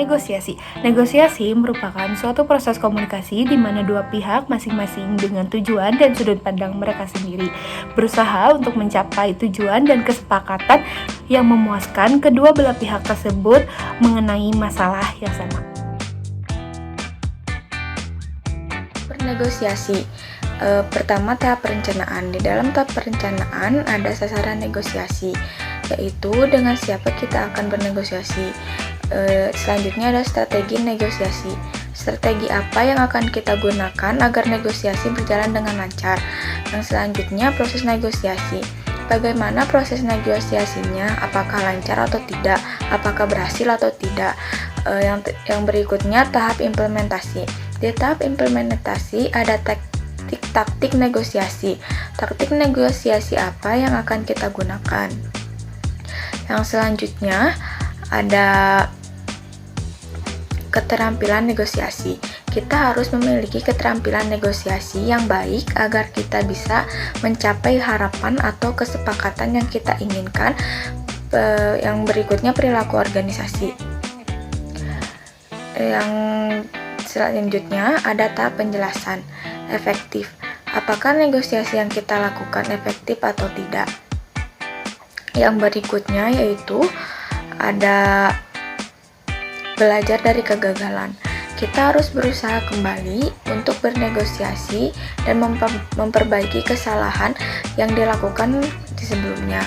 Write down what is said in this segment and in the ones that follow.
Negosiasi. Negosiasi merupakan suatu proses komunikasi di mana dua pihak masing-masing dengan tujuan dan sudut pandang mereka sendiri berusaha untuk mencapai tujuan dan kesepakatan yang memuaskan kedua belah pihak tersebut mengenai masalah yang sama. Bernegosiasi. Pertama, tahap perencanaan. Di dalam tahap perencanaan ada sasaran negosiasi, yaitu dengan siapa kita akan bernegosiasi. Selanjutnya ada strategi negosiasi. Strategi apa yang akan kita gunakan agar negosiasi berjalan dengan lancar. Yang selanjutnya proses negosiasi. Bagaimana proses negosiasinya? Apakah lancar atau tidak? Apakah berhasil atau tidak? Yang berikutnya tahap implementasi. Di tahap implementasi ada taktik negosiasi. Taktik negosiasi apa yang akan kita gunakan? Yang selanjutnya ada keterampilan negosiasi. Kita harus memiliki keterampilan negosiasi yang baik agar kita bisa mencapai harapan atau kesepakatan yang kita inginkan. Yang berikutnya perilaku organisasi. Yang selanjutnya ada tahap penjelasan. Efektif. Apakah negosiasi yang kita lakukan efektif atau tidak? Yang berikutnya yaitu ada belajar dari kegagalan. Kita harus berusaha kembali untuk bernegosiasi dan memperbaiki kesalahan yang dilakukan di sebelumnya.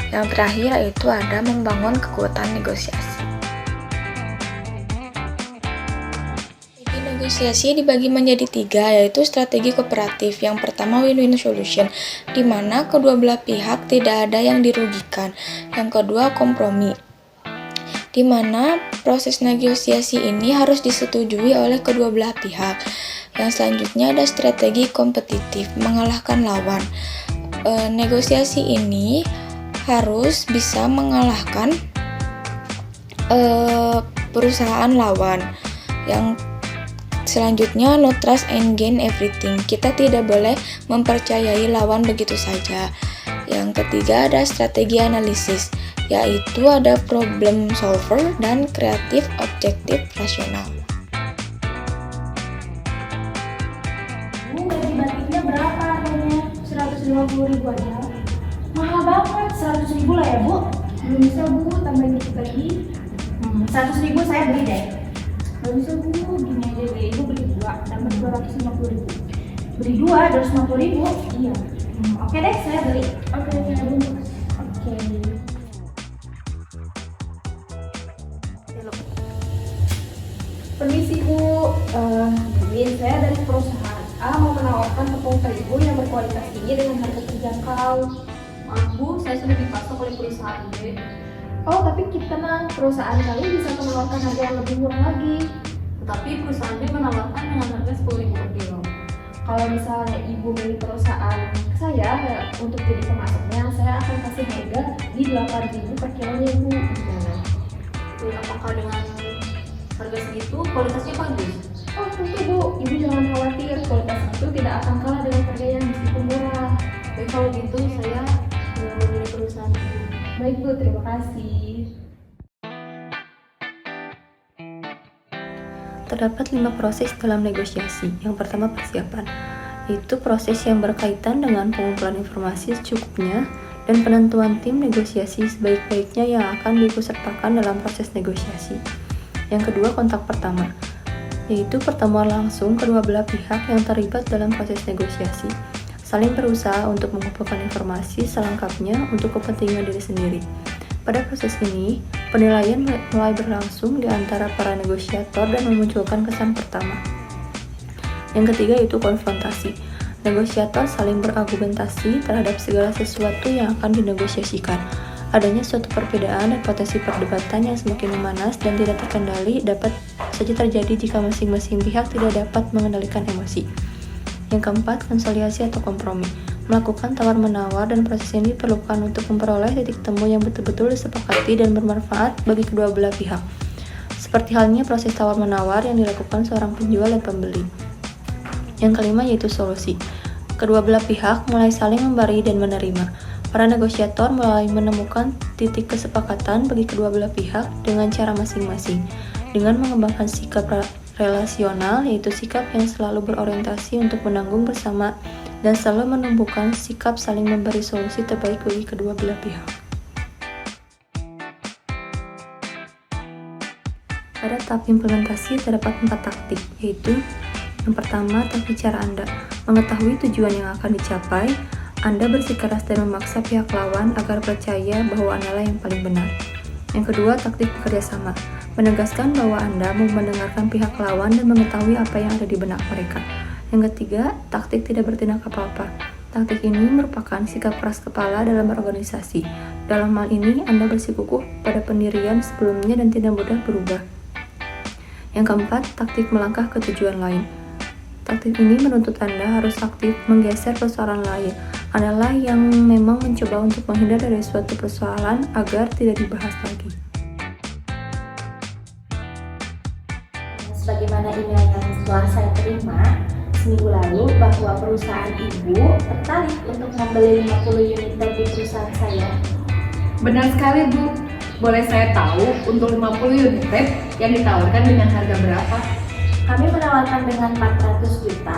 Yang terakhir yaitu ada membangun kekuatan negosiasi. Negosiasi dibagi menjadi 3, yaitu strategi kooperatif. Yang pertama win-win solution, di mana kedua belah pihak tidak ada yang dirugikan. Yang kedua kompromi, di mana proses negosiasi ini harus disetujui oleh kedua belah pihak. Yang selanjutnya ada strategi kompetitif, mengalahkan lawan. Negosiasi ini harus bisa mengalahkan perusahaan lawan. Yang selanjutnya no trust and gain everything. Kita tidak boleh mempercayai lawan begitu saja. Yang ketiga ada strategi analisis, yaitu ada problem solver dan kreatif objektif rasional. Bu, gaji batiknya berapa harganya? 150.000 aja. Mahal banget, 100.000 lah ya Bu. Belum bisa Bu, tambahin dikit lagi. 100.000 saya beli deh. Belum bisa Bu, gini aja deh. Ibu beli 2, tambah 250.000. Beli 2, 250.000? Iya. Oke deh, saya beli. Oke, saya bungkus. Oke. Permisi Bu, saya dari perusahaan A mau menawarkan tepung terigu yang berkualitas tinggi dengan harga terjangkau. Maaf Bu, saya sudah dipasok oleh perusahaan B. Oh, tapi kita perusahaan kali bisa menawarkan harga yang lebih murah lagi. Tetapi perusahaan B menawarkan dengan harga 10.000 per kilo. Kalau misalnya Ibu milih perusahaan saya untuk jadi pemasoknya, saya akan kasih harga di 8.000 per kilonya Ibu. Gimana? Apakah dengan harga segitu kualitasnya bagus? Oh tentu Bu, Ibu jangan khawatir, kualitas itu tidak akan kalah dengan harga yang meskipun murah. Baik, kalau gitu saya memilih perusahaan itu. Baik Bu, terima kasih. Terdapat 5 proses dalam negosiasi. Yang pertama persiapan, yaitu proses yang berkaitan dengan pengumpulan informasi secukupnya dan penentuan tim negosiasi sebaik-baiknya yang akan diikutsertakan dalam proses negosiasi. Yang kedua kontak pertama, yaitu pertemuan langsung kedua belah pihak yang terlibat dalam proses negosiasi, saling berusaha untuk mengumpulkan informasi selengkapnya untuk kepentingan diri sendiri. Pada proses ini, penilaian mulai berlangsung di antara para negosiator dan memunculkan kesan pertama. Yang ketiga yaitu konfrontasi. Negosiator saling berargumentasi terhadap segala sesuatu yang akan dinegosiasikan. Adanya suatu perbedaan dan potensi perdebatan yang semakin memanas dan tidak terkendali dapat saja terjadi jika masing-masing pihak tidak dapat mengendalikan emosi. Yang keempat, konsoliasi atau kompromi. Melakukan tawar-menawar dan proses ini diperlukan untuk memperoleh titik temu yang betul-betul disepakati dan bermanfaat bagi kedua belah pihak. Seperti halnya proses tawar-menawar yang dilakukan seorang penjual dan pembeli. Yang kelima yaitu solusi. Kedua belah pihak mulai saling memberi dan menerima. Para negosiator mulai menemukan titik kesepakatan bagi kedua belah pihak dengan cara masing-masing. dengan mengembangkan sikap relasional, yaitu sikap yang selalu berorientasi untuk menanggung bersama dan selalu menumbuhkan sikap saling memberi solusi terbaik bagi kedua belah pihak. Pada tahap implementasi terdapat 4 taktik, yaitu yang pertama, taktik cara Anda. Mengetahui tujuan yang akan dicapai, Anda bersikeras dan memaksa pihak lawan agar percaya bahwa Anda lah yang paling benar. Yang kedua, taktik bekerja sama. Menegaskan bahwa Anda mau mendengarkan pihak lawan dan mengetahui apa yang ada di benak mereka. Yang ketiga, taktik tidak bertindak apa-apa. Taktik ini merupakan sikap keras kepala dalam berorganisasi. Dalam hal ini, Anda bersikukuh pada pendirian sebelumnya dan tidak mudah berubah. Yang keempat, taktik melangkah ke tujuan lain. Taktik ini menuntut Anda harus aktif menggeser persoalan lain. Anda lah yang memang mencoba untuk menghindar dari suatu persoalan agar tidak dibahas lagi. Sebagaimana email yang telah saya terima seminggu lalu bahwa perusahaan ibu tertarik untuk membeli 50 unit di perusahaan saya. Benar sekali, Bu. Boleh saya tahu untuk 50 unit vape yang ditawarkan dengan harga berapa? Kami menawarkan dengan 400 juta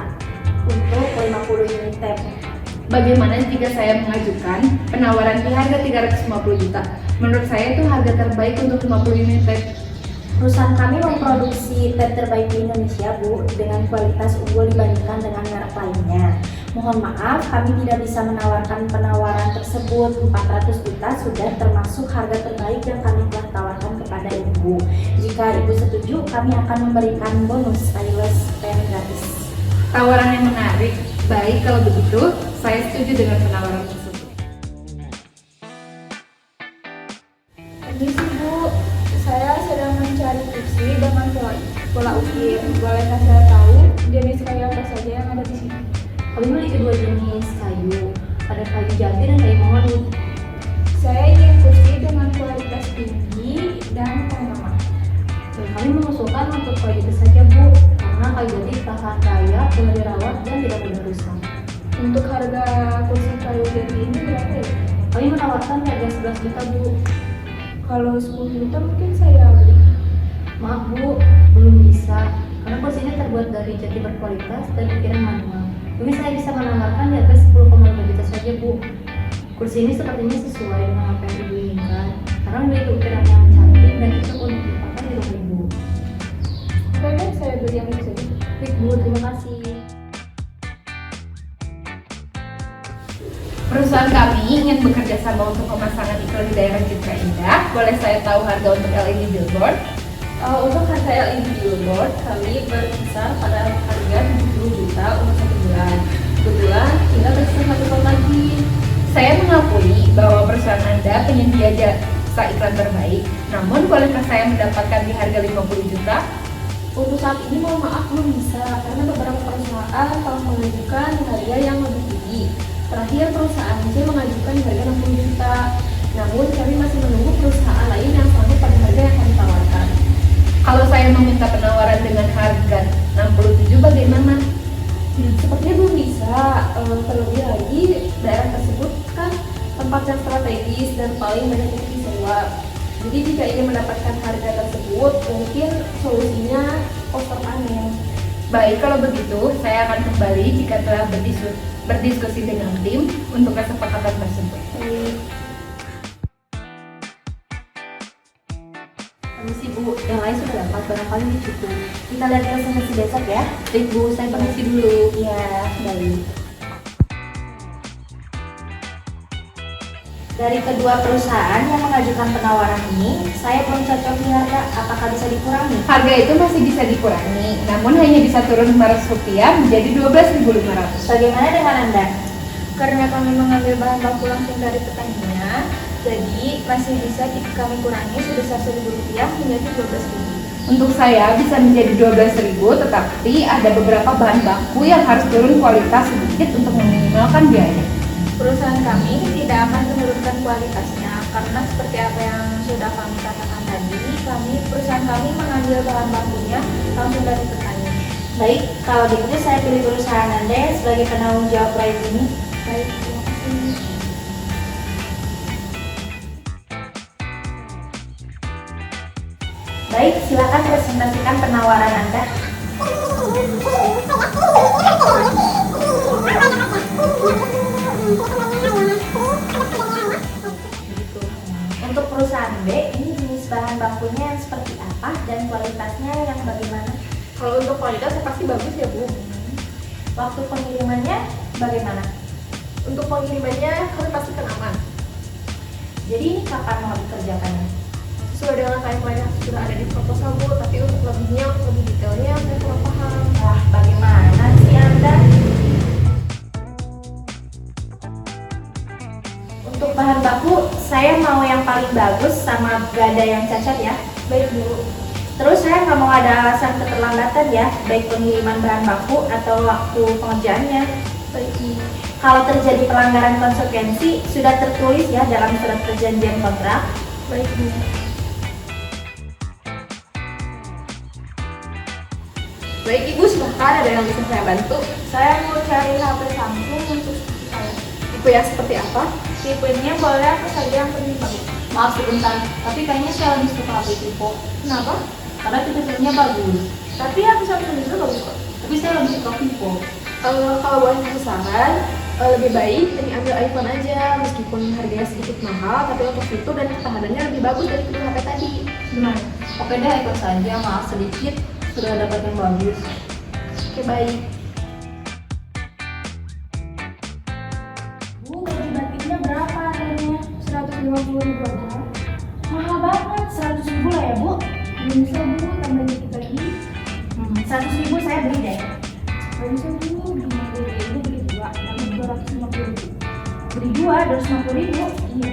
untuk 50 unit vape. Bagaimana jika saya mengajukan penawaran di harga 350 juta? Menurut saya itu harga terbaik untuk 50 unit vape. Perusahaan kami memproduksi vape terbaik di Indonesia, Bu, dengan kualitas unggul dibandingkan dengan merek lainnya. Mohon maaf, kami tidak bisa menawarkan penawaran tersebut. 400 juta sudah termasuk harga terbaik yang kami telah tawarkan kepada Ibu. Jika Ibu setuju, kami akan memberikan bonus stylus pen gratis. Tawaran yang menarik. Baik, kalau begitu, saya setuju dengan penawaran tersebut. Permisi Bu, saya sedang mencari kursi dengan pola ukir. Bolehkah saya tahu jenis kayu apa saja yang ada di sini? Kami memiliki 2 jenis kayu, ada kayu jati dan kayu mahoni. Saya ingin kursi dengan kualitas tinggi dan tahan lama. Dan kami mengusulkan untuk kayu jati saja, Bu, karena kayu jati tahan layak, mudah dirawat dan tidak mudah rusak. Untuk harga kursi kayu jati ini berapa ya? Kami menawarkan harga 11 juta, Bu. Kalau 10 juta mungkin saya beli. Maaf, Bu, belum bisa, karena kursi ini terbuat dari jati berkualitas dan ukiran manual. Mungkin saya bisa menawarkan di harga 10,5 juta saja, Bu. Kursi ini sepertinya sesuai dengan apa yang Ibu inginkan, karena memiliki ukiran yang cantik dan cocok untuk dipakai di rumah Ibu. Oke, saya beli yang itu saja. Baik, Bu, terima kasih. Perusahaan kami ingin bekerja sama untuk pemasangan iklan di daerah Citra Indah. Boleh saya tahu harga untuk LED billboard? Untuk harga LED billboard, kami berkisar pada harga 70 juta untuk 1 bulan. Kebetulan tinggal tersisa 1 tahun lagi. Saya mengakui bahwa perusahaan Anda penyedia jasa iklan terbaik. Namun, bolehkah saya mendapatkan di harga 50 juta? Untuk saat ini mohon maaf belum bisa karena beberapa perusahaan telah mengajukan harga yang lebih tinggi. Terakhir perusahaan saya mengajukan harga 60 juta. Namun kami masih menunggu perusahaan lain yang sanggup pada harga yang kami tawarkan. Kalau saya meminta penawaran dengan harga 67 bagaimana? Sepertinya belum bisa. Terlebih lagi daerah tersebut kan tempat yang strategis dan paling banyak untuk disewa. Jadi jika ingin mendapatkan harga tersebut, mungkin solusinya poster panel. Baik, kalau begitu saya akan kembali jika telah berdiskusi dengan tim untuk kesepakatan tersebut. Permisi, Bu, yang lain sudah dapat, barangkali ini cukup. Kita lihat presentasi besok ya. Baik, Bu, saya permisi dulu. Ya, baik. Dari kedua perusahaan yang mengajukan penawaran ini, saya belum cocok di harga. Apakah bisa dikurangi? Harga itu masih bisa dikurangi, namun hanya bisa turun Rp500 menjadi Rp12.500. Bagaimana dengan Anda? Karena kami mengambil bahan baku langsung dari petaninya, jadi masih bisa kami kurangi sebesar Rp1.000 menjadi Rp12.000. Untuk saya bisa menjadi Rp12.000, tetapi ada beberapa bahan baku yang harus turun kualitas sedikit untuk meminimalkan biaya. Perusahaan kami tidak akan menurunkan kualitasnya karena seperti apa yang sudah kami katakan tadi, perusahaan kami mengambil bahan bakunya langsung dari petani. Baik, kalau begitu saya pilih perusahaan Anda sebagai penanggung jawab proyek ini. Baik, terima kasih. Baik, silakan presentasikan penawaran Anda. Untuk perusahaan B, ini jenis bahan bakunya yang seperti apa dan kualitasnya yang bagaimana? Kalau untuk kualitas pasti bagus ya Bu. Waktu pengirimannya bagaimana? Untuk pengirimannya kami pastikan aman. Jadi ini kapan mau dikerjakannya? Sesuai dengan timeline yang sudah ada di proposal Bu, tapi untuk lebihnya, untuk lebih detailnya saya kurang paham. Wah, bagaimana sih Anda? Untuk bahan baku, saya mau yang paling bagus sama gak ada yang cacat ya. Baik Bu. Terus saya nggak mau ada alasan keterlambatan ya, baik pengiriman bahan baku atau waktu pengerjaannya. Baik Bu. Kalau terjadi pelanggaran konsekuensi, sudah tertulis ya dalam surat perjanjian kontrak. Baik Bu. Baik Ibu, silahkan ada yang bisa saya bantu. Saya mau cari HP Samsung untuk istri saya. Tipe yang seperti apa? Tipenya boleh apa saja yang penting bagus. Maaf sebentar, tapi kayaknya saya lebih suka HP Vivo. Kenapa? Karena fitur-fiturnya bagus. Tapi HP Samsung juga bagus kok. Tapi saya lebih suka Vivo. Kalau boleh kasih saran, lebih baik ini ambil iPhone aja, meskipun harganya sedikit mahal, tapi untuk fitur dan ketahanannya lebih bagus dari kedua HP tadi. Gimana? Oke deh, ikut saja. Maaf sedikit, sudah dapat yang bagus. Oke, baik. Bu, gaji batiknya berapa harganya? 150.000 aja. Mahal banget, 100.000 lah ya Bu. Belum bisa Bu, tambah dikit lagi. 100.000 saya beli deh. Belum bisa Bu, 50.000 beli 2, tambah 250.000. Beli 2, 250.000. Iya.